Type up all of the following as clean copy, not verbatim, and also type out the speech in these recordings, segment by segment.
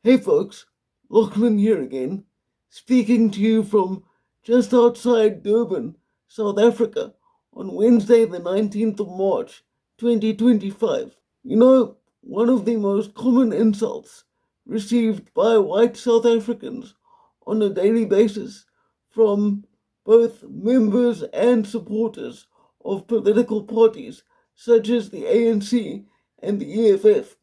Hey folks, Lachlan here again, speaking to you from just outside Durban, South Africa, on Wednesday, the 19th of March, 2025. You know, one of the most common insults received by white South Africans on a daily basis from both members and supporters of political parties such as the ANC and the EFF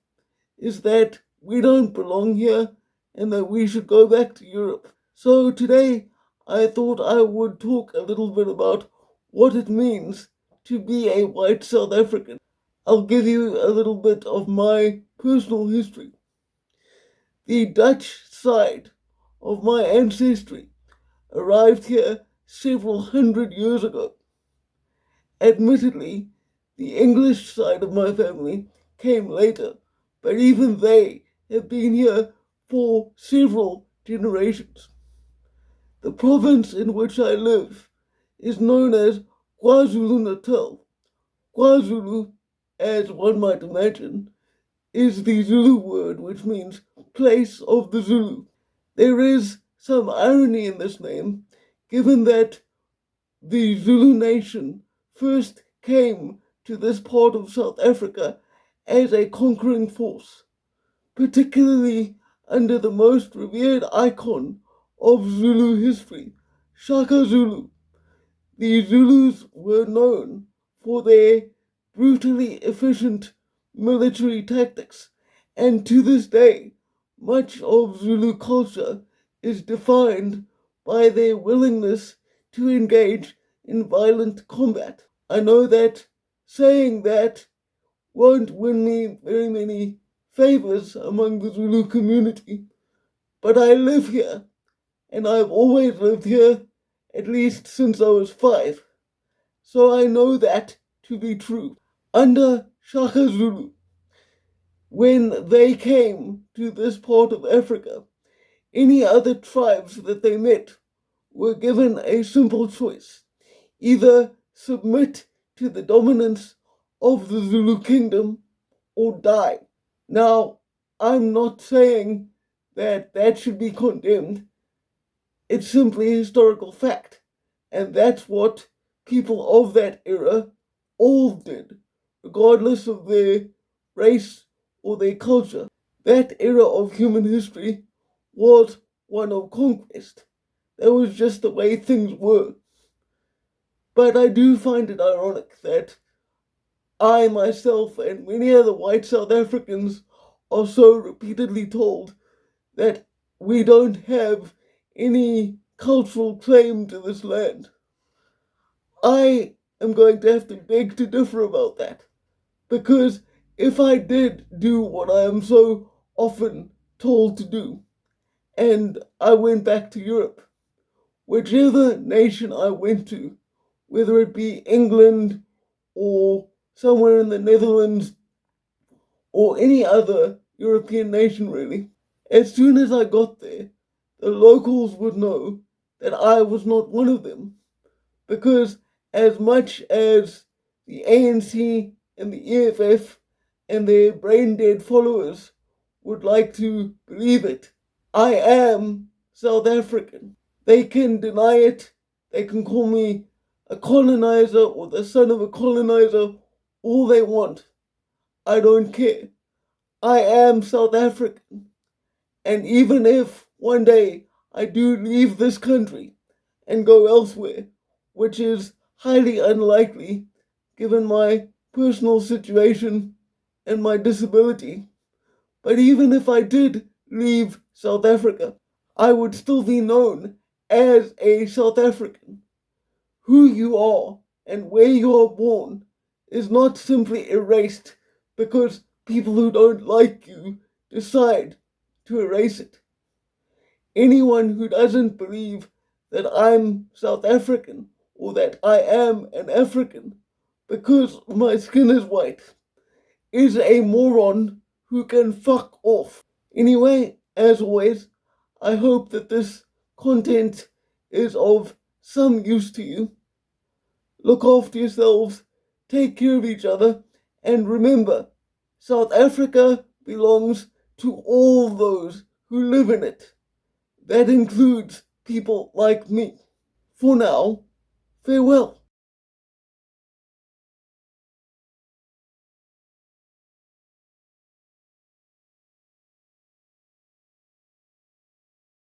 is that we don't belong here and that we should go back to Europe. So today I thought I would talk a little bit about what it means to be a white South African. I'll give you a little bit of my personal history. The Dutch side of my ancestry arrived here several hundred years ago. Admittedly, the English side of my family came later, but even they have been here for several generations. The province in which I live is known as KwaZulu-Natal. KwaZulu, as one might imagine, is the Zulu word which means place of the Zulu. There is some irony in this name, given that the Zulu nation first came to this part of South Africa as a conquering force, particularly under the most revered icon of Zulu history, Shaka Zulu. The Zulus were known for their brutally efficient military tactics, and to this day, much of Zulu culture is defined by their willingness to engage in violent combat. I know that saying that won't win me very many favors among the Zulu community, but I live here, and I've always lived here, at least since I was 5. So I know that to be true. Under Shaka Zulu, when they came to this part of Africa, any other tribes that they met were given a simple choice: either submit to the dominance of the Zulu kingdom or die. Now, I'm not saying that that should be condemned. It's simply a historical fact. And that's what people of that era all did, regardless of their race or their culture. That era of human history was one of conquest. That was just the way things were. But I do find it ironic that I myself and many other white South Africans are so repeatedly told that we don't have any cultural claim to this land. I am going to have to beg to differ about that, because if I did do what I am so often told to do, and I went back to Europe, whichever nation I went to, whether it be England or somewhere in the Netherlands or any other European nation really, as soon as I got there, the locals would know that I was not one of them. Because as much as the ANC and the EFF and their brain dead followers would like to believe it, I am South African. They can deny it, they can call me a colonizer or the son of a colonizer, all they want. I don't care. I am South African. And even if one day I do leave this country and go elsewhere, which is highly unlikely given my personal situation and my disability, but even if I did leave South Africa, I would still be known as a South African. Who you are and where you are born is not simply erased because people who don't like you decide to erase it. Anyone who doesn't believe that I'm South African or that I am an African because my skin is white is a moron who can fuck off. Anyway, as always, I hope that this content is of some use to you. Look after yourselves, take care of each other, and remember, South Africa belongs to all those who live in it. That includes people like me. For now, farewell.